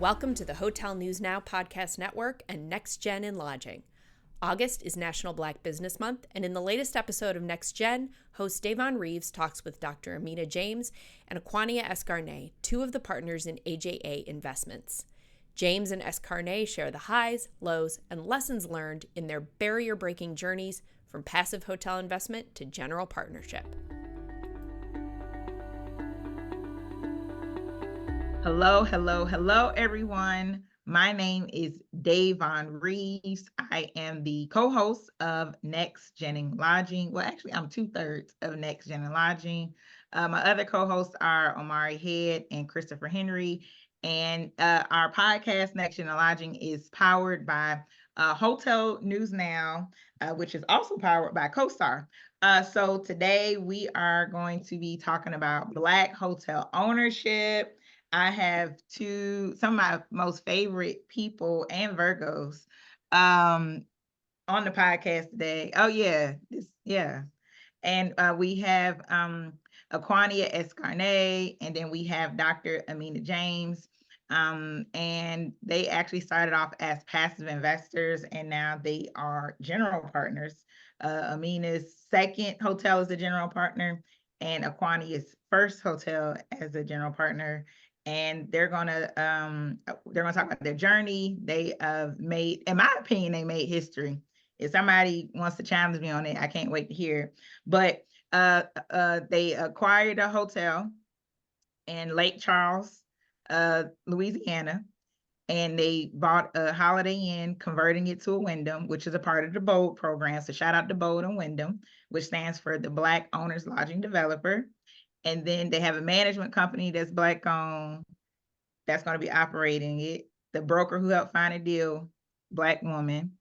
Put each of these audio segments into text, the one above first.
Welcome to the Hotel News Now podcast network and Next Gen in Lodging. August is National Black Business Month, and in the latest episode of Next Gen, host Davonne Reeves talks with Dr. Amina James and Acquania Escarne, two of the partners in AJA Investments. James and Escarne share the highs, lows, and lessons learned in their barrier-breaking journeys from passive hotel investment to general partnership. Hello, everyone. My name is Davonne Reeves. I am the co-host of Next Gen in Lodging. Well, actually, I'm 2/3 of Next Gen in Lodging. My other co-hosts are Omari Head and Christopher Henry. And our podcast, Next Gen in Lodging, is powered by Hotel News Now, which is also powered by CoStar. So today we are going to be talking about Black hotel ownership. I have some of my most favorite people and Virgos on the podcast today. Oh yeah, and we have Acquania Escarne, and then we have Dr. Amina James. And they actually started off as passive investors, and now they are general partners. Amina's second hotel is a general partner, and Acquania's first hotel as a general partner. And they're gonna talk about their journey. They made, in my opinion, they made history. If somebody wants to challenge me on it, I can't wait to hear. But they acquired a hotel in Lake Charles, Louisiana, and they bought a Holiday Inn, converting it to a Wyndham, which is a part of the BOLD program. So shout out to BOLD and Wyndham, which stands for the Black Owners Lodging Developer. And then they have a management company that's Black owned, that's going to be operating it. The broker who helped find a deal, Black woman.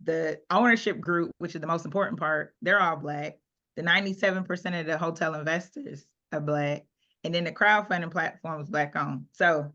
The ownership group, which is the most important part, they're all Black. The 97% of the hotel investors are Black. And then the crowdfunding platform is Black owned. So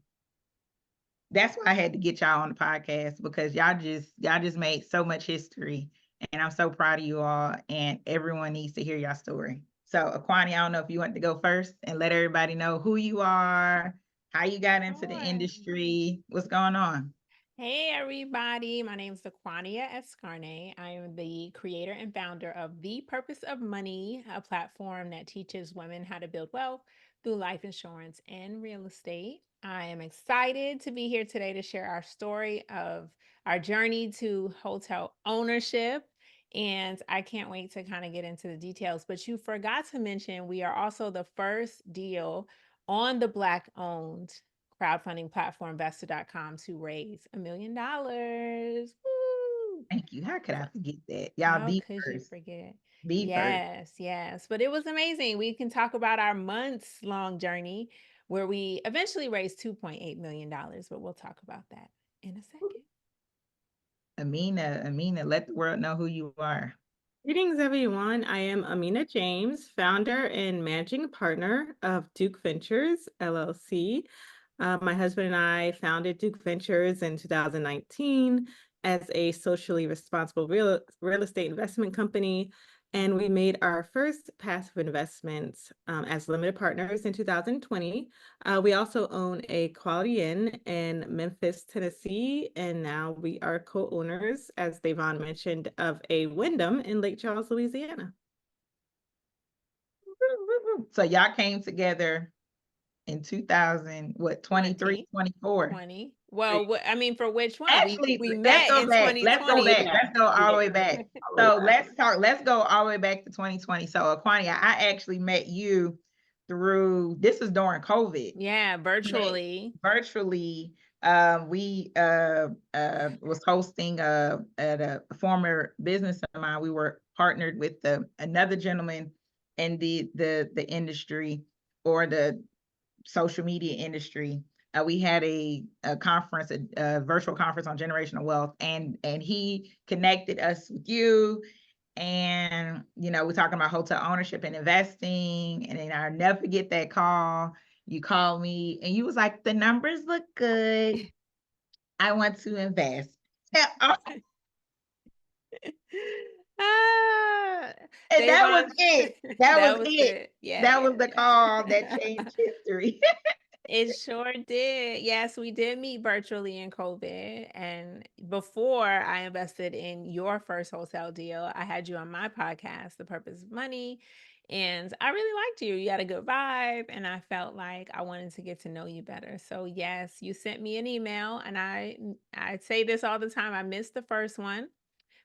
that's why I had to get y'all on the podcast, because y'all just made so much history. And I'm so proud of you all, and everyone needs to hear your story. So Acquania, I don't know if you want to go first and let everybody know who you are, how you got into the industry, what's going on. Hey everybody, my name is Acquania Escarne. I am the creator and founder of The Purpose of Money, a platform that teaches women how to build wealth through life insurance and real estate. I am excited to be here today to share our story of our journey to hotel ownership. And I can't wait to kind of get into the details. But you forgot to mention we are also the first deal on the Black owned crowdfunding platform Investor.com to raise $1 million. Woo! Thank you. How could I forget that? Y'all How be could you first. forget? Be first. Yes. But it was amazing. We can talk about our months long journey where we eventually raised $2.8 million, but we'll talk about that in a second. Amina, let the world know who you are. Greetings, everyone. I am Amina James, founder and managing partner of Duke Ventures, LLC. My husband and I founded Duke Ventures in 2019 as a socially responsible real estate investment company. And we made our first passive investments as limited partners in 2020. We also own a Quality Inn in Memphis, Tennessee, and now we are co-owners, as Davonne mentioned, of a Wyndham in Lake Charles, Louisiana. So y'all came together in 2000, what, 23, 24? 20. Well, I mean, for which one? Actually, we let's met go in back. 2020. Let's go all the way back. So let's go all the way back to 2020. So Acquania, I actually met you through, this is during COVID. Yeah, virtually. We was hosting at a former business of mine. We were partnered with another gentleman in the industry, or the social media industry. We had a conference, a virtual conference on generational wealth, and he connected us with you. And we're talking about hotel ownership and investing. And then I'll never forget that call. You called me and you was like, the numbers look good. I want to invest. And that was it. That was it. Yeah, that was the call that changed history. It sure did. Yes, we did meet virtually in COVID. And before I invested in your first hotel deal, I had you on my podcast, The Purpose of Money. And I really liked you. You had a good vibe. And I felt like I wanted to get to know you better. So yes, you sent me an email. And I say this all the time. I missed the first one.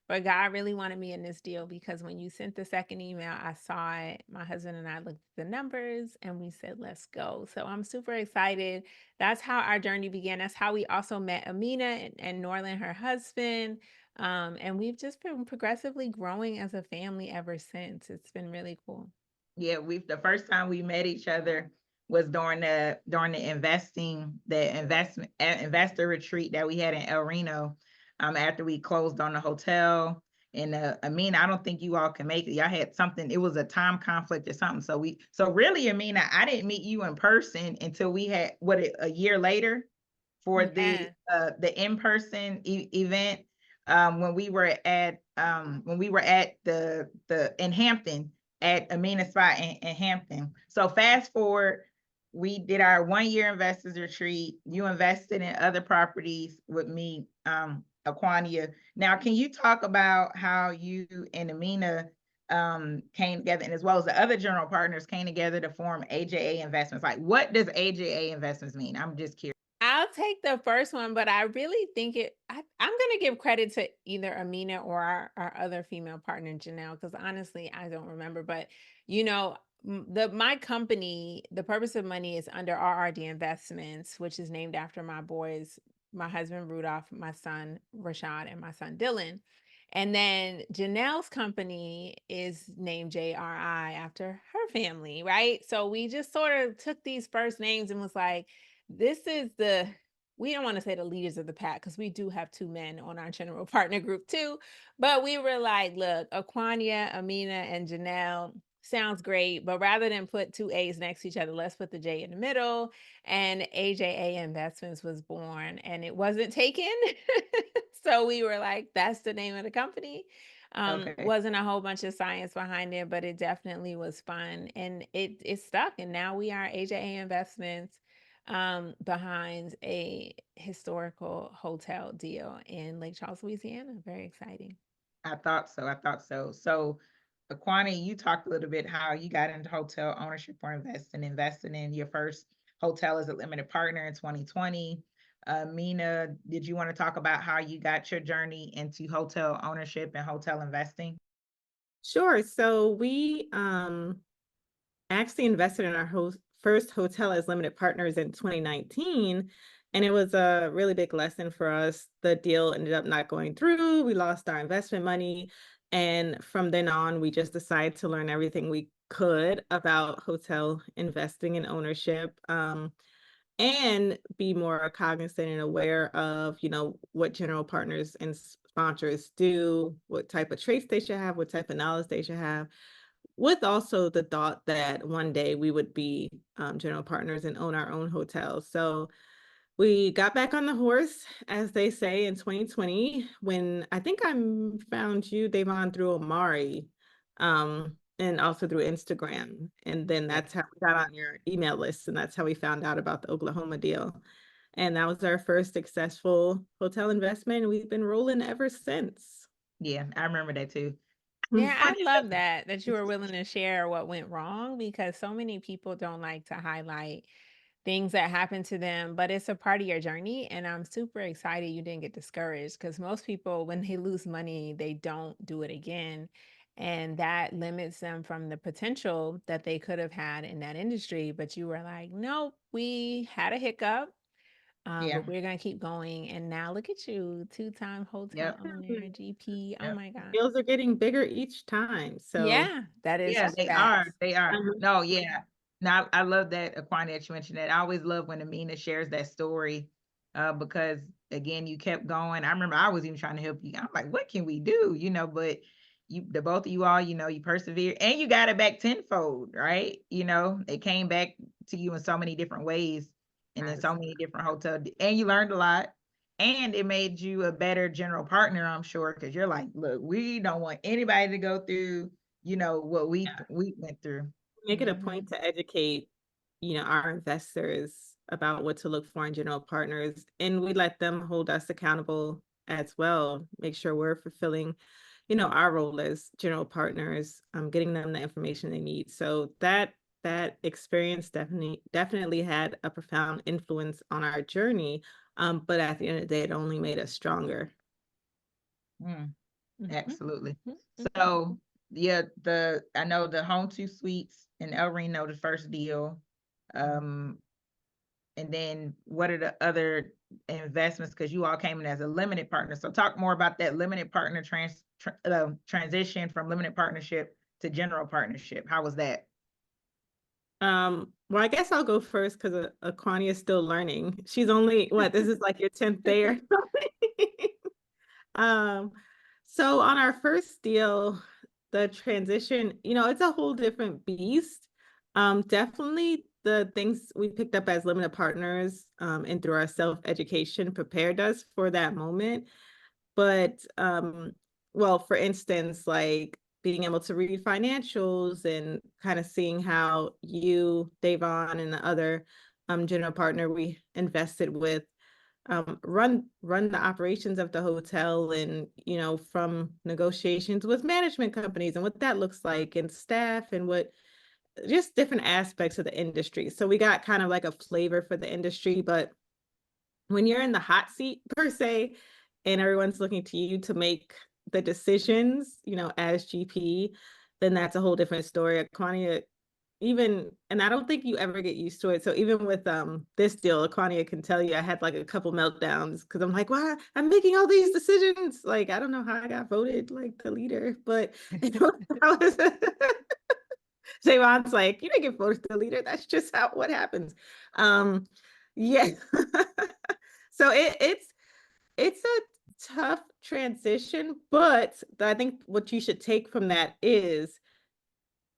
But God really wanted me in this deal because when you sent the second email, I saw it. My husband and I looked at the numbers and we said, let's go. So I'm super excited. That's how our journey began. That's how we also met Amina and Norland, her husband. And we've just been progressively growing as a family ever since. It's been really cool. Yeah, the first time we met each other was during the investor retreat that we had in El Reno, after we closed on the hotel. And Amina, I don't think you all can make it. Y'all had something, it was a time conflict or something. So really, Amina, I didn't meet you in person until we had a year later for Yeah. the in-person event, when we were at the in Hampton, at Amina spot in Hampton. So fast forward, we did our 1 year investors retreat. You invested in other properties with me, Acquania. Now, can you talk about how you and Amina came together, and as well as the other general partners came together to form AJA Investments? Like, what does AJA Investments mean? I'm just curious. I'll take the first one, but I really think I'm going to give credit to either Amina or our other female partner, Janelle, because honestly, I don't remember. But, you know, my company, The Purpose of Money, is under RRD Investments, which is named after my boys, my husband, Rudolph, my son, Rashad, and my son, Dylan. And then Janelle's company is named JRI after her family, right? So we just sort of took these first names and was like, this is we don't want to say the leaders of the pack because we do have two men on our general partner group too. But we were like, look, Acquania, Amina, and Janelle sounds great. But rather than put two A's next to each other, let's put the J in the middle. And AJA Investments was born and it wasn't taken. So we were like, that's the name of the company. Okay. Wasn't a whole bunch of science behind it, but it definitely was fun. And it stuck. And now we are AJA Investments, behind a historical hotel deal in Lake Charles, Louisiana. Very exciting. I thought so. So, Aquani, you talked a little bit how you got into hotel ownership or investing in your first hotel as a limited partner in 2020. Mina, did you want to talk about how you got your journey into hotel ownership and hotel investing? Sure. So we actually invested in our first hotel as limited partners in 2019. And it was a really big lesson for us. The deal ended up not going through. We lost our investment money. And from then on, we just decided to learn everything we could about hotel investing and ownership, and be more cognizant and aware of, what general partners and sponsors do, what type of traits they should have, what type of knowledge they should have, with also the thought that one day we would be general partners and own our own hotels. So we got back on the horse, as they say, in 2020, when I think I found you, Davonne, through Amari, and also through Instagram. And then that's how we got on your email list. And that's how we found out about the Oklahoma deal. And that was our first successful hotel investment. We've been rolling ever since. Yeah, I remember that too. Yeah, I love that you were willing to share what went wrong because so many people don't like to highlight things that happened to them, but it's a part of your journey. And I'm super excited you didn't get discouraged because most people, when they lose money, they don't do it again. And that limits them from the potential that they could have had in that industry. But you were like, nope, we had a hiccup. Yeah. But we're gonna keep going. And now look at you, two-time hotel Yep. owner, GP. Oh Yep. my God. Deals are getting bigger each time. So Yeah, that is Yeah, they are. facts. They are. Mhm. No, yeah. Now I love that, Aquani, that you mentioned that. I always love when Amina shares that story, because again, you kept going. I remember I was even trying to help you. I'm like, what can we do? But the both of you all, you persevered and you got it back tenfold, right? It came back to you in so many different ways and in so many different hotels, and you learned a lot. And it made you a better general partner, I'm sure, because you're like, look, we don't want anybody to go through what we went through. Make it a point to educate, our investors about what to look for in general partners, and we let them hold us accountable as well, make sure we're fulfilling, our role as general partners, getting them the information they need. So that experience definitely had a profound influence on our journey. But at the end of the day, it only made us stronger. Absolutely. Mhm. So yeah, I know the Home Two Suites in El Reno, the first deal. And then what are the other investments? Because you all came in as a limited partner. So talk more about that limited partner transition from limited partnership to general partnership. How was that? Well, I guess I'll go first because Acquania is still learning. She's only this is like your 10th day or something. Um, so on our first deal, the transition, it's a whole different beast. Definitely the things we picked up as limited partners, and through our self-education prepared us for that moment. But well, for instance, like being able to read financials and kind of seeing how you, Davonne, and the other general partner we invested with run the operations of the hotel, and from negotiations with management companies and what that looks like, and staff, and what just different aspects of the industry. So we got kind of like a flavor for the industry. But when you're in the hot seat per se, and everyone's looking to you to make the decisions, as GP, then that's a whole different story. Aquania, and I don't think you ever get used to it. So even with this deal, Acquania can tell you I had like a couple meltdowns because I'm like, wow, I'm making all these decisions. Like, I don't know how I got voted like the leader, but I was Javon's like, you didn't get voted the leader. That's just what happens. Yeah. So it's a tough transition, but I think what you should take from that is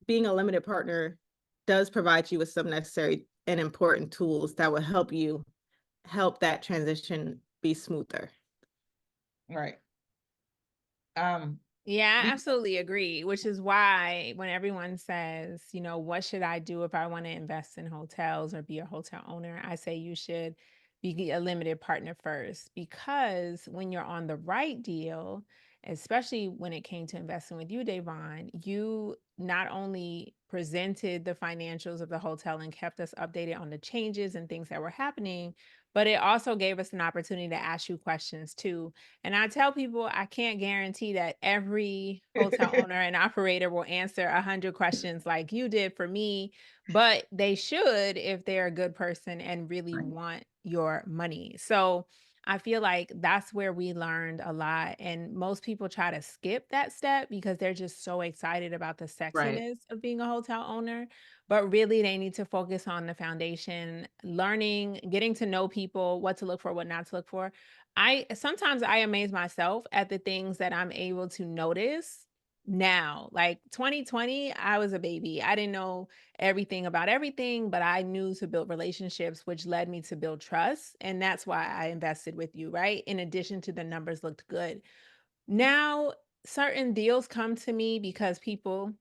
being a limited partner does provide you with some necessary and important tools that will help that transition be smoother. Right. Yeah, I absolutely agree, which is why when everyone says, what should I do if I want to invest in hotels or be a hotel owner, I say you should be a limited partner first, because when you're on the right deal, especially when it came to investing with you, Davonne, you not only presented the financials of the hotel and kept us updated on the changes and things that were happening, but it also gave us an opportunity to ask you questions too. And I tell people I can't guarantee that every hotel owner and operator will answer 100 questions like you did for me, but they should if they're a good person and really Right. want your money. So I feel like that's where we learned a lot. And most people try to skip that step because they're just so excited about the Right. sexiness of being a hotel owner. But really, they need to focus on the foundation, learning, getting to know people, what to look for, what not to look for. I sometimes I amaze myself at the things that I'm able to notice now. Like 2020, I was a baby. I didn't know everything about everything, but I knew to build relationships, which led me to build trust. And that's why I invested with you, right? In addition to the numbers looked good. Now, certain deals come to me because people,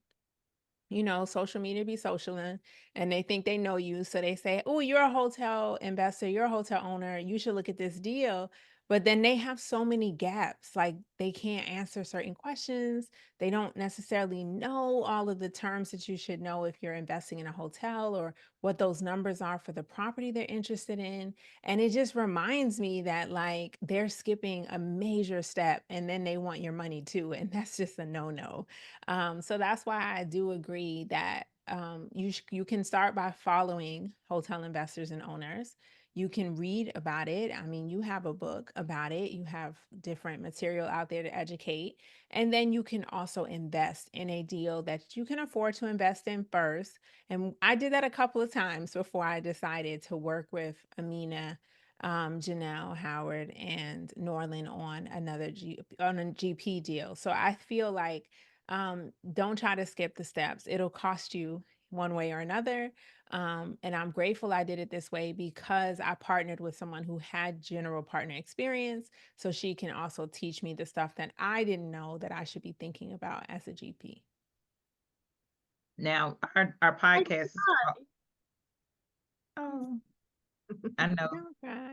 social media be social, and they think they know you. So they say, oh, you're a hotel investor, you're a hotel owner, you should look at this deal. But then they have so many gaps. Like they can't answer certain questions. They don't necessarily know all of the terms that you should know if you're investing in a hotel, or what those numbers are for the property they're interested in. And it just reminds me that like they're skipping a major step and then they want your money too. And that's just a no-no. So that's why I do agree that you can start by following hotel investors and owners. You can read about it. I mean, you have a book about it. You have different material out there to educate. And then you can also invest in a deal that you can afford to invest in first. And I did that a couple of times before I decided to work with Amina, Janelle, Howard, and Norland on on a GP deal. So I feel like don't try to skip the steps. It'll cost you one way or another. And I'm grateful I did it this way because I partnered with someone who had general partner experience. So she can also teach me the stuff that I didn't know that I should be thinking about as a GP. Now our podcast is called, oh, I know Okay.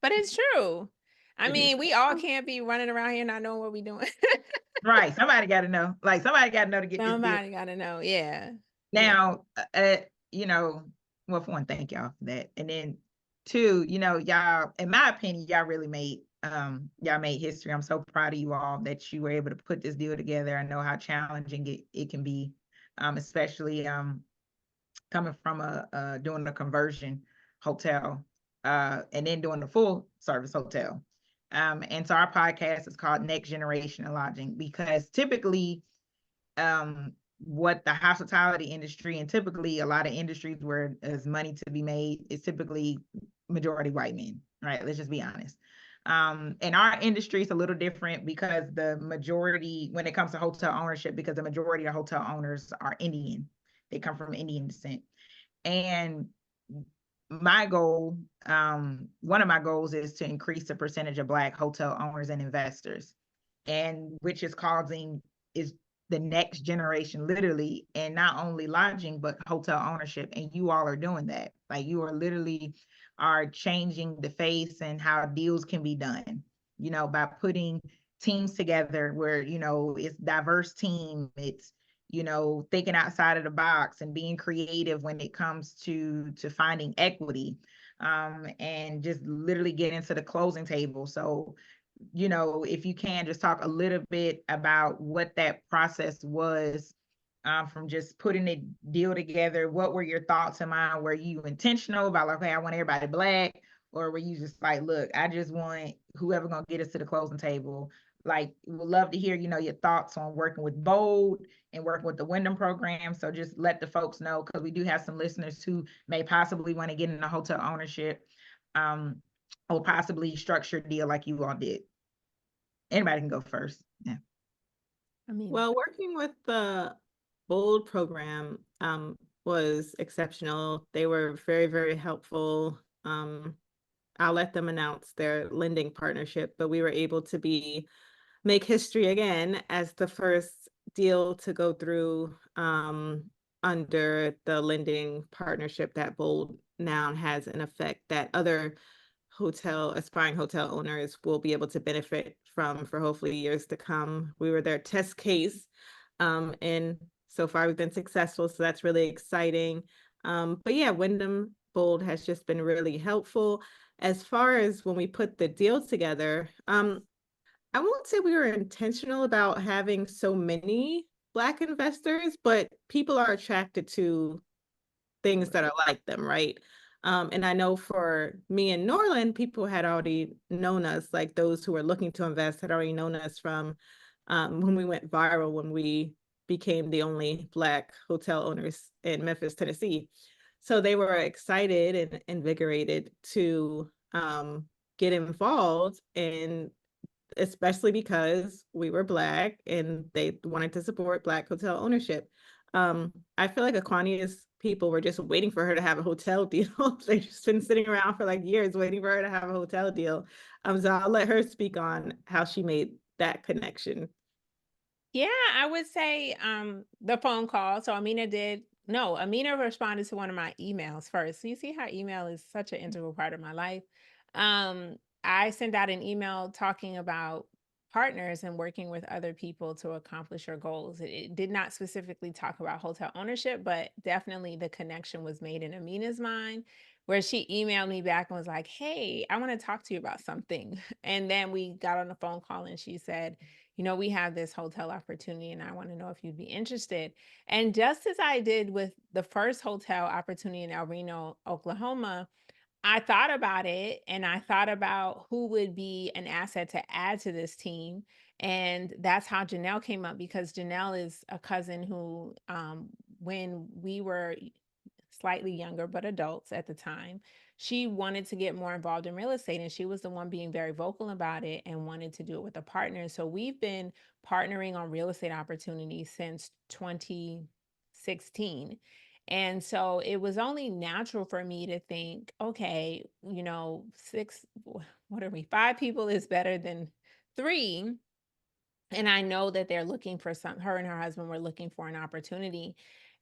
But it's true. I it is. mean, we all can't be running around here not knowing what we're doing. Right. Somebody got to know. Like somebody got to know to get this deal. Somebody gotta know. Yeah. Yeah. Now, you know, well, for one, thank y'all for that. And then two, y'all, in my opinion, y'all made history. I'm so proud of you all that you were able to put this deal together. I know how challenging it can be, especially coming from doing a conversion hotel, and then doing the full service hotel. And so our podcast is called Next Generation of Lodging because typically, what the hospitality industry and typically a lot of industries where there's money to be made is typically majority white men, right? Let's just be honest. And our industry is a little different because the majority, when it comes to hotel ownership, because the majority of hotel owners are Indian. They come from Indian descent. And my goal, one of my goals is to increase the percentage of Black hotel owners and investors, and which is the next generation, literally, and not only lodging, but hotel ownership. And you all are doing that. Like you are literally are changing the face and how deals can be done, by putting teams together where, it's diverse team. It's, thinking outside of the box and being creative when it comes to finding equity, and just literally get into the closing table. So, if you can just talk a little bit about what that process was, from just putting a deal together. What were your thoughts in mind? Were you intentional about like, okay, I want everybody Black, or were you just like, look, I just want whoever gonna get us to the closing table? Like, would love to hear, your thoughts on working with Bold and working with the Wyndham program. So just let the folks know, because we do have some listeners who may possibly want to get into hotel ownership, or possibly structure a deal like you all did. Anybody can go first. Yeah. I mean, Well, working with the Bold program was exceptional. They were very, very helpful. I'll let them announce their lending partnership, but we were able to make history again as the first deal to go through under the lending partnership that Bold now has in effect, that other aspiring hotel owners will be able to benefit from for hopefully years to come. We were their test case, and so far we've been successful, so that's really exciting. But yeah, Wyndham Bold has just been really helpful. As far as when we put the deal together, I won't say we were intentional about having so many Black investors, but people are attracted to things that are like them, right? And I know for me in Norland, people had already known us, like those who were looking to invest had already known us from when we went viral, when we became the only Black hotel owners in Memphis, Tennessee. So they were excited and invigorated to get involved, and especially because we were Black and they wanted to support Black hotel ownership. I feel like Acquania's people were just waiting for her to have a hotel deal. They've just been sitting around for like years waiting for her to have a hotel deal. So I'll let her speak on how she made that connection. yeah, I would say the phone call. So Amina responded to one of my emails first. So you see how email is such an integral part of my life. I sent out an email talking about partners and working with other people to accomplish your goals. It did not specifically talk about hotel ownership, but definitely the connection was made in Amina's mind, where she emailed me back and was like, "Hey, I want to talk to you about something." And then we got on the phone call and she said, we have this hotel opportunity and I want to know if you'd be interested. And just as I did with the first hotel opportunity in El Reno, Oklahoma, I thought about it and I thought about who would be an asset to add to this team. And that's how Janelle came up, because Janelle is a cousin who, when we were slightly younger, but adults at the time, she wanted to get more involved in real estate. And she was the one being very vocal about it and wanted to do it with a partner. So we've been partnering on real estate opportunities since 2016. And so it was only natural for me to think, okay, what are we? Five people is better than three. And I know that they're looking for her and her husband were looking for an opportunity.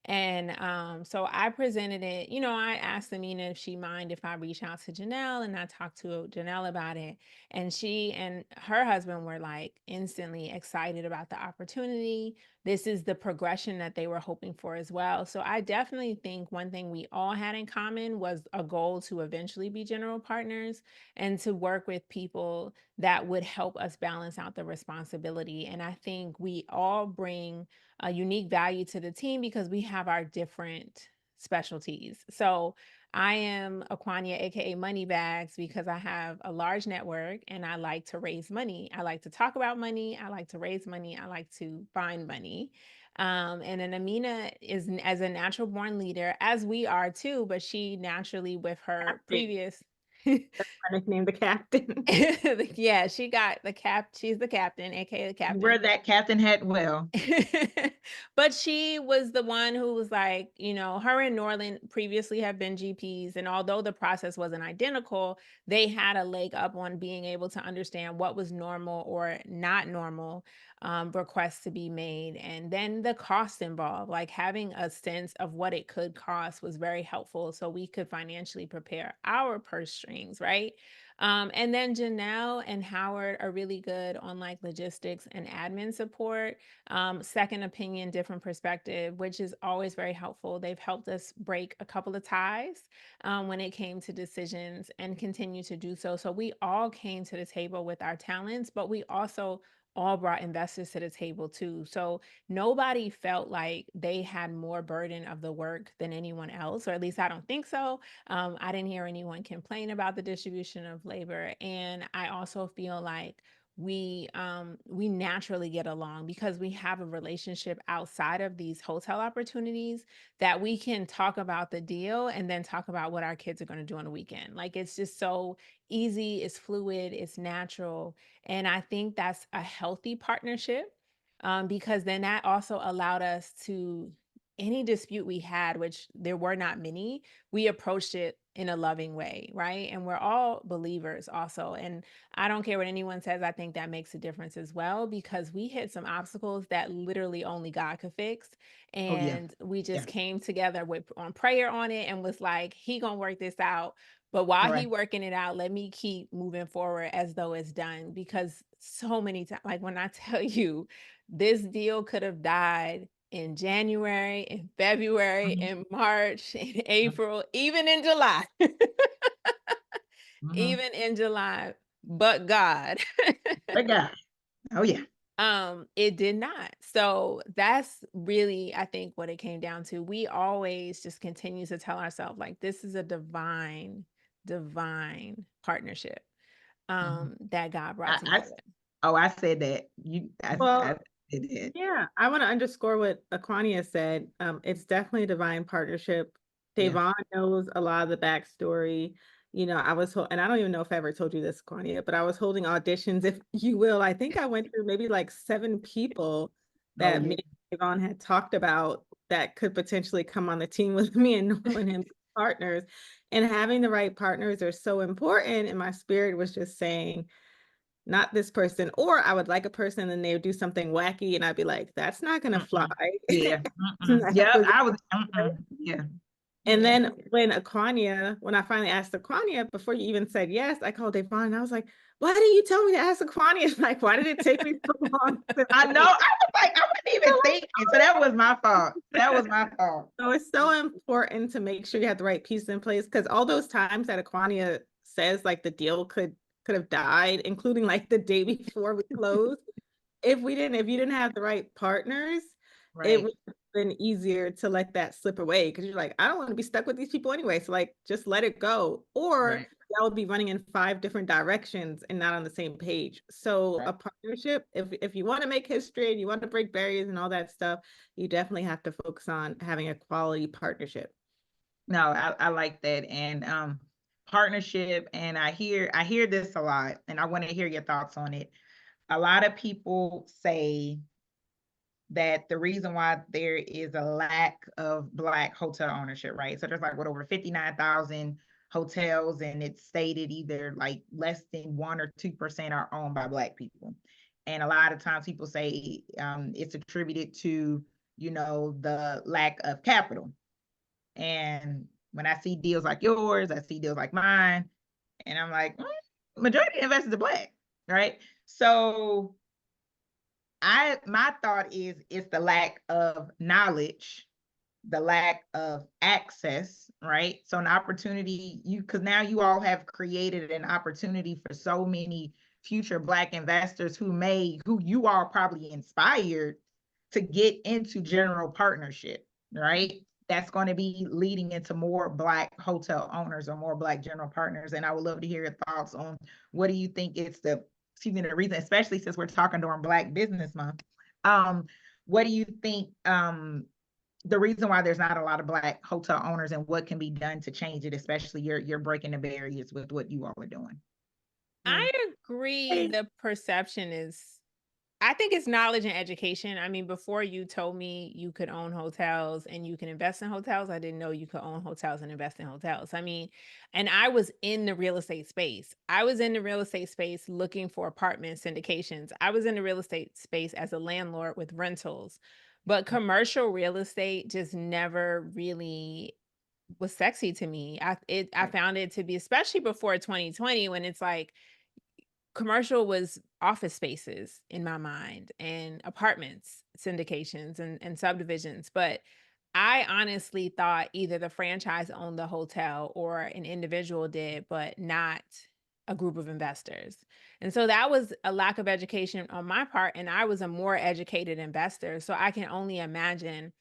And so I presented it, I asked Amina if she mind if I reach out to Janelle, and I talked to Janelle about it. And she and her husband were like instantly excited about the opportunity. This is the progression that they were hoping for as well. So I definitely think one thing we all had in common was a goal to eventually be general partners and to work with people that would help us balance out the responsibility. And I think we all bring a unique value to the team because we have our different specialties. So I am Acquania, aka Money Bags, because I have a large network and I like to raise money. I like to talk about money. I like to raise money. I like to find money. And then Amina is as a natural born leader, as we are too, but she naturally, with her previous I nicknamed the captain. yeah, she got the she's the captain, aka the captain. You wear that captain hat well. But she was the one who was like, her and Norland previously have been GPs. And although the process wasn't identical, they had a leg up on being able to understand what was normal or not normal requests to be made. And then the cost involved, like having a sense of what it could cost was very helpful so we could financially prepare our purse strings, right? And then Janelle and Howard are really good on like logistics and admin support, second opinion, different perspective, which is always very helpful. They've helped us break a couple of ties when it came to decisions and continue to do so. So we all came to the table with our talents, but we also all brought investors to the table too. So nobody felt like they had more burden of the work than anyone else, or at least I don't think so. I didn't hear anyone complain about the distribution of labor. And I also feel like we naturally get along because we have a relationship outside of these hotel opportunities that we can talk about the deal and then talk about what our kids are going to do on the weekend. Like it's just so easy, it's fluid, it's natural. And I think that's a healthy partnership because then that also allowed us to, any dispute we had, which there were not many, we approached it in a loving way, right? And we're all believers also. And I don't care what anyone says, I think that makes a difference as well, because we hit some obstacles that literally only God could fix. Oh yeah. And we just Yeah. came together on prayer on it and was like, he gonna work this out. But while he Right. working it out, let me keep moving forward as though it's done. Because so many times, like when I tell you, this deal could have died in January, in February, Mhm. in March, in April, even in July, Mhm. even in July, but God. That guy. Oh yeah. It did not. So that's really, I think, what it came down to. We always just continue to tell ourselves, like, this is a divine partnership Mhm. that God brought I together. I said that. I Well, said that. yeah, I want to underscore what Acquania said. It's definitely a divine partnership. Yeah. Davonne knows a lot of the backstory. And I don't even know if I ever told you this, Acquania, but I was holding auditions, if you will. I think I went through maybe like 7 people Oh that yeah. me and Davonne had talked about that could potentially come on the team with me and knowing him partners. And having the right partners are so important. And my spirit was just saying, not this person, or I would like a person and they would do something wacky and I'd be like, that's not gonna fly. Yeah. That Yep. was- I was. Yeah. And Yeah. then when I finally asked Acquania, before you even said yes, I called Davonne and I was like, why didn't you tell me to ask Acquania? Like, why did it take me so long? I know. I was like, I wasn't even thinking. So that was my fault. That was my fault. So it's so important to make sure you have the right pieces in place, because all those times that Acquania says like the deal could have died, including like the day before we closed, if you didn't have the right partners, it Right. would have been easier to let that slip away, because you're like, I don't want to be stuck with these people anyway. So like just let it go. Or Right. that would be running in 5 different directions and not on the same page. So Right. a partnership, if you want to make history and you want to break barriers and all that stuff, you definitely have to focus on having a quality partnership. No, I like that. And partnership, and I hear this a lot, and I want to hear your thoughts on it. A lot of people say that the reason why there is a lack of Black hotel ownership, right? So there's like what, over 59,000 hotels, and it's stated either like less than 1 or 2% are owned by Black people. And a lot of times people say it's attributed to the lack of capital. And when I see deals like yours, I see deals like mine, and I'm like, majority of investors are Black, right? So my thought is it's the lack of knowledge, the lack of access, right? So an opportunity, because now you all have created an opportunity for so many future Black investors who you all probably inspired to get into general partnership, right? That's going to be leading into more Black hotel owners or more Black general partners. And I would love to hear your thoughts on what do you think it's the reason, especially since we're talking during Black Business Month. What do you think the reason why there's not a lot of Black hotel owners, and what can be done to change it, especially you're breaking the barriers with what you all are doing? I agree. The perception is, I think it's knowledge and education. I mean, before you told me you could own hotels and you can invest in hotels, I didn't know you could own hotels and invest in hotels. I mean, and I was in the real estate space. I was in the real estate space looking for apartment syndications. I was in the real estate space as a landlord with rentals. But commercial real estate just never really was sexy to me. I found it to be, especially before 2020, when it's like commercial was office spaces in my mind and apartments, syndications and subdivisions. But I honestly thought either the franchise owned the hotel or an individual did, but not a group of investors. And so that was a lack of education on my part. And I was a more educated investor. So I can only imagine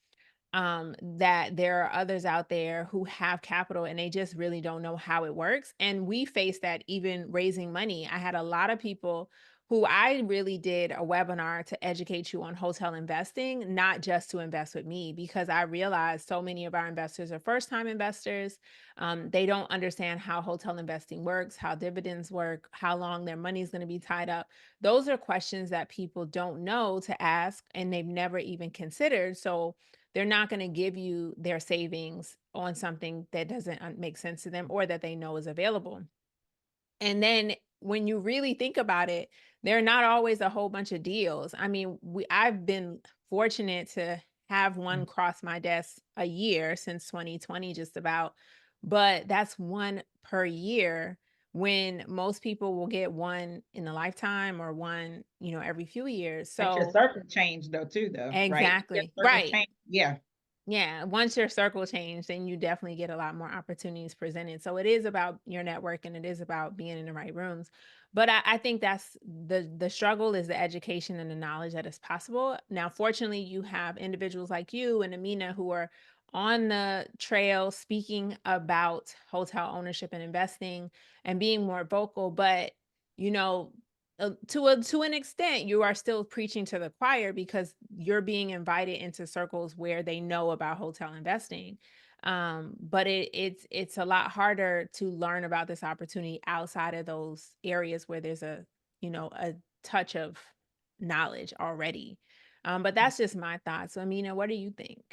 that there are others out there who have capital and they just really don't know how it works. And we face that even raising money. I had a lot of people who I really did a webinar to educate you on hotel investing, not just to invest with me, because I realized so many of our investors are first time investors. They don't understand how hotel investing works, how dividends work, how long their money is going to be tied up. Those are questions that people don't know to ask and they've never even considered. So they're not going to give you their savings on something that doesn't make sense to them or that they know is available. And then when you really think about it, there are not always a whole bunch of deals. I mean, I've been fortunate to have one cross my desk a year since 2020, just about, but that's one per year when most people will get one in a lifetime or one, every few years. But your So circle changed though, right? Your exactly. circle Right. changed. Yeah. Yeah, once your circle changed, then you definitely get a lot more opportunities presented. So it is about your network and it is about being in the right rooms. But I think that's the struggle is the education and the knowledge that is possible. Now, fortunately, you have individuals like you and Amina who are on the trail speaking about hotel ownership and investing and being more vocal. But you know, to an extent you are still preaching to the choir because you're being invited into circles where they know about hotel investing, but it's a lot harder to learn about this opportunity outside of those areas where there's a touch of knowledge already. But that's just my thoughts. So Amina, what do you think?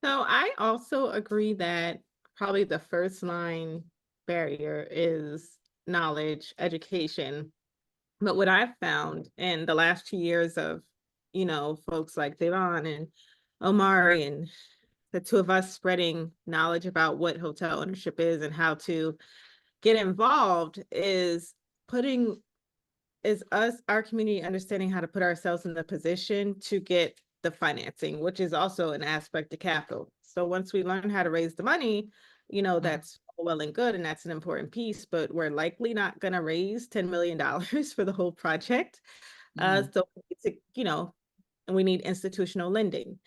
So I also agree that probably the first line barrier is knowledge, education. But what I've found in the last 2 years of, folks like Davonne and Omari and the two of us spreading knowledge about what hotel ownership is and how to get involved putting our community understanding how to put ourselves in the position to get the financing, which is also an aspect of capital. So once we learn how to raise the money, that's well and good, and that's an important piece, but we're likely not going to raise $10 million for the whole project. So it's, and we need institutional lending.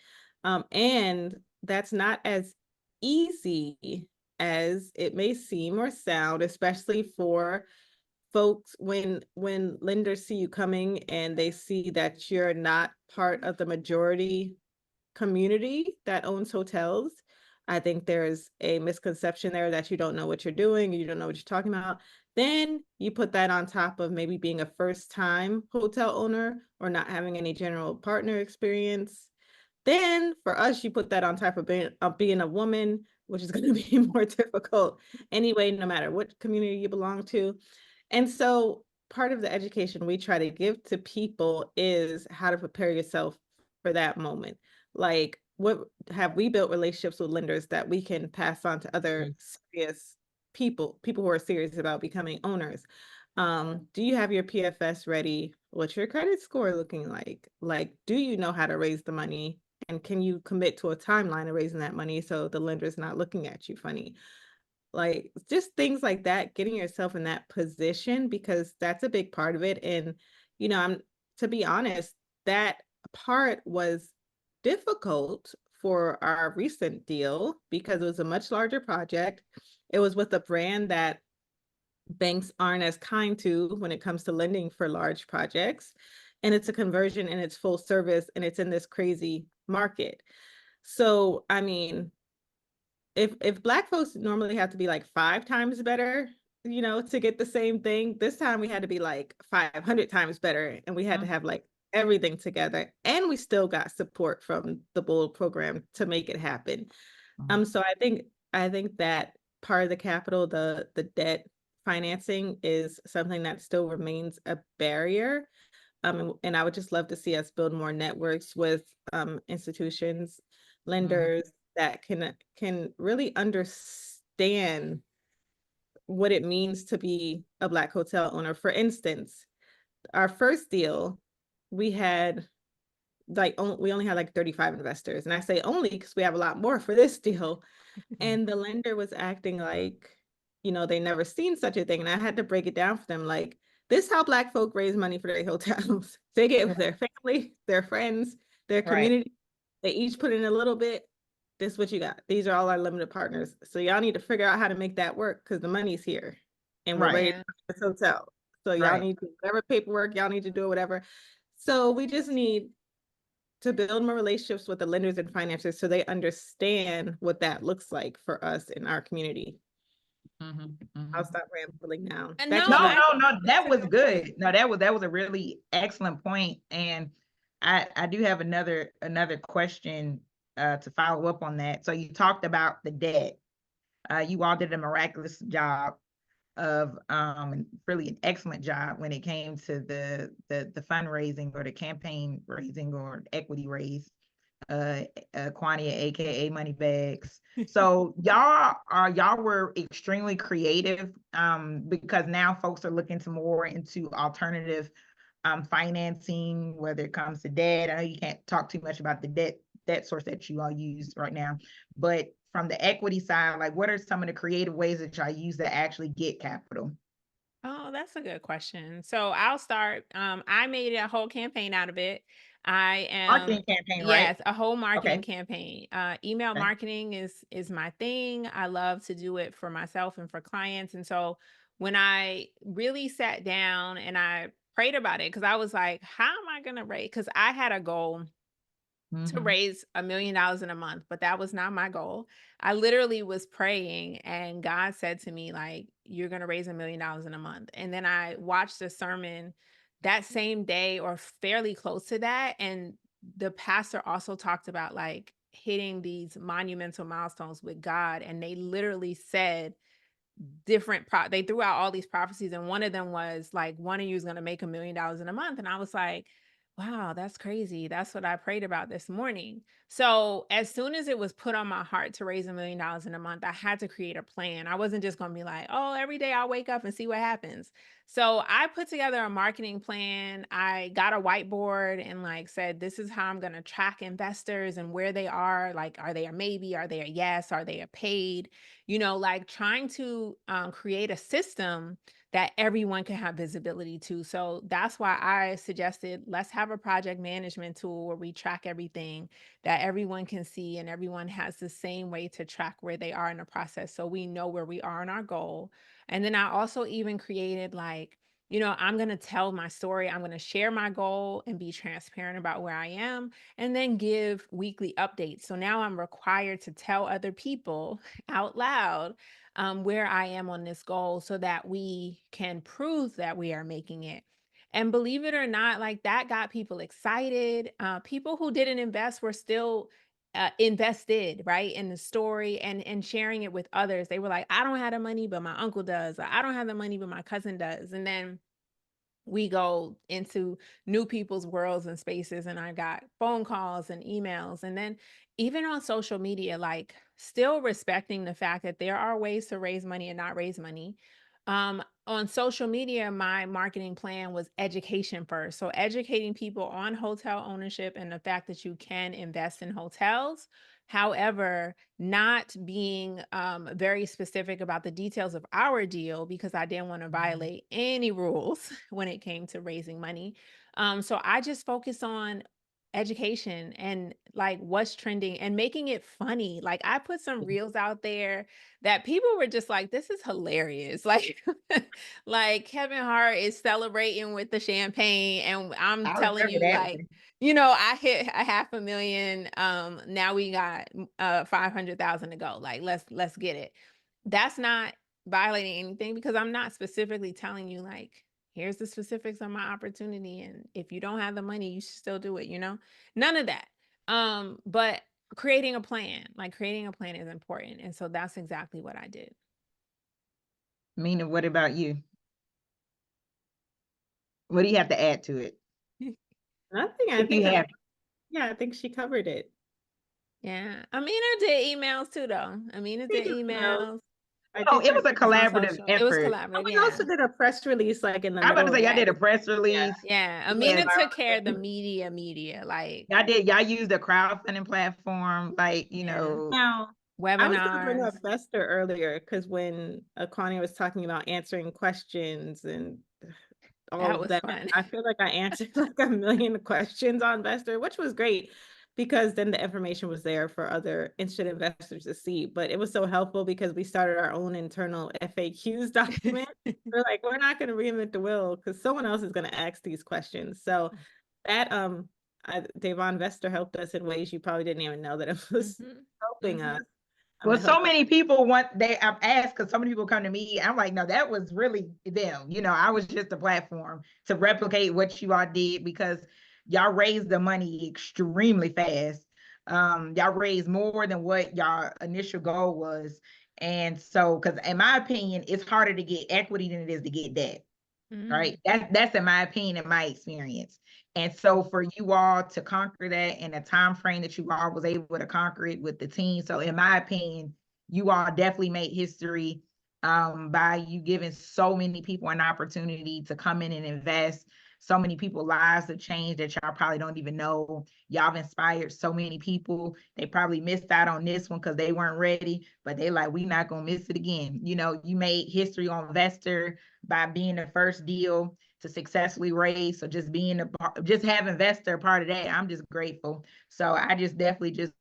And that's not as easy as it may seem or sound, especially for folks when lenders see you coming and they see that you're not part of the majority community that owns hotels. I think there's a misconception there that you don't know what you're doing, you don't know what you're talking about. Then you put that on top of maybe being a first time hotel owner or not having any general partner experience. Then for us, you put that on top of being a woman, which is going to be more difficult anyway, no matter what community you belong to. And so part of the education we try to give to people is how to prepare yourself for that moment? Like, what have we built relationships with lenders that we can pass on to other serious people who are serious about becoming owners? Do you have your PFS ready? What's your credit score looking like? Like, do you know how to raise the money? And can you commit to a timeline of raising that money so the lender's not looking at you funny? Like, just things like that, getting yourself in that position, because that's a big part of it. And, I'm to be honest, that part was difficult for our recent deal because it was a much larger project. It was with a brand that banks aren't as kind to when it comes to lending for large projects. And it's a conversion and it's full service and it's in this crazy market. So, I mean, if Black folks normally have to be like 5 times better, to get the same thing, this time we had to be like 500 times better, and we had to have like everything together, and we still got support from the Bold program to make it happen. So I think that part of the capital, the debt financing, is something that still remains a barrier. And I would just love to see us build more networks with institutions, lenders that can really understand what it means to be a Black hotel owner. For instance, our first deal, we had we only had like 35 investors, and I say only because we have a lot more for this deal. And the lender was acting like, they never seen such a thing. And I had to break it down for them. Like, this is how Black folk raise money for their hotels. They get their family, their friends, their Right. community. They each put in a little bit. This is what you got. These are all our limited partners. So y'all need to figure out how to make that work because the money's here. And we're Right. ready to Yeah. this hotel. So y'all Right. need to, whatever paperwork y'all need to do, whatever. So we just need to build more relationships with the lenders and financiers so they understand what that looks like for us in our community. I'll stop rambling now. And Back no, to No, you. no, no, that's that a was good good. point. No, that was a really excellent point. And I do have another question to follow up on that. So you talked about the debt. You all did a miraculous job of really an excellent job when it came to the fundraising or the campaign raising or equity raise, Acquania, aka money bags. So y'all were extremely creative, because now folks are looking to more into alternative financing, whether it comes to debt. I know you can't talk too much about the debt source that you all use right now, but from the equity side, like what are some of the creative ways that y'all use to actually get capital? Oh, that's a good question. So I'll start. I made a whole campaign out of it. I am, Marketing campaign, right? yes, a whole marketing Okay. campaign. Email Okay. marketing is my thing. I love to do it for myself and for clients. And so when I really sat down and I prayed about it, because I was like, how am I gonna raise? Because I had a goal to raise $1 million in a month, but that was not my goal. I literally was praying and God said to me, like, you're going to raise $1 million in a month. And then I watched a sermon that same day or fairly close to that. And the pastor also talked about like hitting these monumental milestones with God. And they literally said, they threw out all these prophecies, and one of them was like, one of you is going to make $1 million in a month. And I was like, wow, that's crazy. That's what I prayed about this morning. So as soon as it was put on my heart to raise $1 million in a month, I had to create a plan. I wasn't just going to be like, oh, every day I'll wake up and see what happens. So I put together a marketing plan. I got a whiteboard and like said, this is how I'm going to track investors and where they are. Like, are they a maybe? Are they a yes? Are they a paid? Like trying to create a system that everyone can have visibility to. So that's why I suggested let's have a project management tool where we track everything that everyone can see and everyone has the same way to track where they are in the process. So we know where we are in our goal. And then I also even created like, I'm going to tell my story. I'm going to share my goal and be transparent about where I am and then give weekly updates. So now I'm required to tell other people out loud where I am on this goal so that we can prove that we are making it. And believe it or not, like that got people excited. People who didn't invest were still invested, right, in the story and sharing it with others. They were like, I don't have the money, but my uncle does. Or, I don't have the money, but my cousin does. And then we go into new people's worlds and spaces, and I got phone calls and emails. And then even on social media, like still respecting the fact that there are ways to raise money and not raise money. On social media, my marketing plan was education first. So educating people on hotel ownership and the fact that you can invest in hotels. However, not being very specific about the details of our deal because I didn't want to violate any rules when it came to raising money. So I just focused on education and like what's trending and making it funny. Like I put some reels out there that people were just like, this is hilarious. Like Kevin Hart is celebrating with the champagne, and I'm I telling remember you, that like, one. I hit a 500,000. Now we got 500,000 to go. Like, let's get it. That's not violating anything because I'm not specifically telling you like, here's the specifics of my opportunity, and if you don't have the money, you should still do it. None of that. But creating a plan is important, and so that's exactly what I did. Mina, what about you? What do you have to add to it? Nothing. I If you think have, I think she covered it. Yeah, Amina did emails too, though. Amina We did do emails. emails. I oh, think it was a It was on collaborative social. It was effort. collaborative. we Yeah, also did a press release like in the I'm about middle to of say, y'all that. did a press release. yeah. Yeah, Amina took care of the media. Like, y'all did. Y'all used a crowdfunding platform, like yeah, Now, I was going to bring webinars. up Vester earlier because when Acquania was talking about answering questions and all That of was that, fun. I feel like I answered like a million questions on Vester, which was great because then the information was there for other interested investors to see. But it was so helpful because we started our own internal FAQs document. We're not going to reinvent the wheel because someone else is going to ask these questions. So that Davonne Vester helped us in ways you probably didn't even know that it was Mhm, helping mhm. us. well, It so helped us. many people I've asked because so many people come to me. I'm like, no, that was really them. I was just a platform to replicate what you all did because y'all raised the money extremely fast. Y'all raised more than what y'all initial goal was. And so, because in my opinion, it's harder to get equity than it is to get debt. Right. That's in my opinion, in my experience. And so for you all to conquer that in a time frame that you all was able to conquer it with the team. So in my opinion, you all definitely made history by you giving so many people an opportunity to come in and invest. So many people's lives have changed that y'all probably don't even know. Y'all have inspired so many people. They probably missed out on this one because they weren't ready, but they like, we not gonna miss it again. You made history on Vester by being the first deal to successfully raise. So just having Vester a part of that, I'm just grateful. So I just definitely just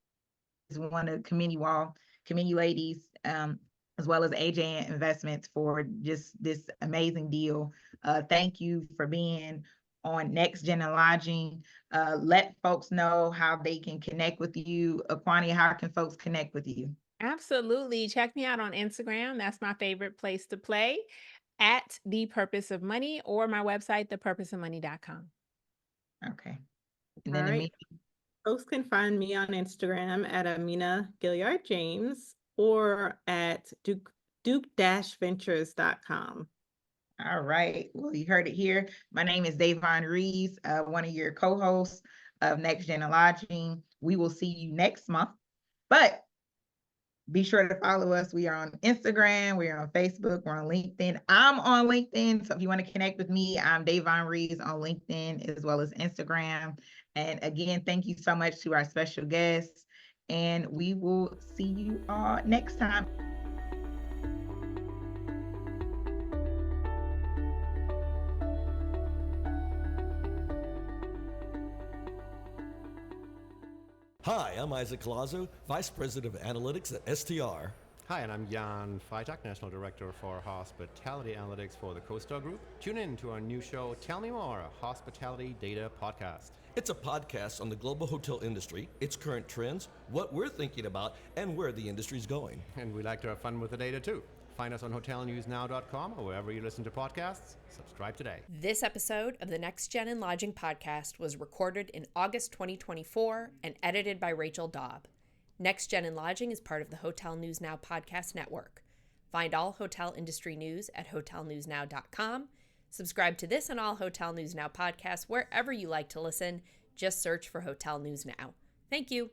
want to commend you ladies, as well as AJ Investments for just this amazing deal. Thank you for being on Next Gen and Lodging. Let folks know how they can connect with you. Acquania, how can folks connect with you? Absolutely. Check me out on Instagram. That's my favorite place to play at The Purpose of Money, or my website, thepurposeofmoney.com. Okay. And All then right. Folks can find me on Instagram at Amina Gilliard James or at duke-ventures.com. All right. Well, you heard it here. My name is Davonne Reeves, one of your co-hosts of Next Gen Lodging. We will see you next month, but be sure to follow us. We are on Instagram, we are on Facebook, we're on LinkedIn. I'm on LinkedIn, so if you want to connect with me, I'm Davonne Reeves on LinkedIn as well as Instagram. And again, thank you so much to our special guests, and we will see you all next time. Hi, I'm Isaac Colazo, Vice President of Analytics at STR. Hi, and I'm Jan Freitag, National Director for Hospitality Analytics for the CoStar Group. Tune in to our new show, Tell Me More, a hospitality data podcast. It's a podcast on the global hotel industry, its current trends, what we're thinking about, and where the industry's going. And we like to have fun with the data too. Find us on hotelnewsnow.com or wherever you listen to podcasts. Subscribe today. This episode of the Next Gen and Lodging podcast was recorded in August 2024 and edited by Rachel Daub. Next Gen and Lodging is part of the Hotel News Now podcast network. Find all hotel industry news at hotelnewsnow.com. Subscribe to this and all Hotel News Now podcasts wherever you like to listen. Just search for Hotel News Now. Thank you.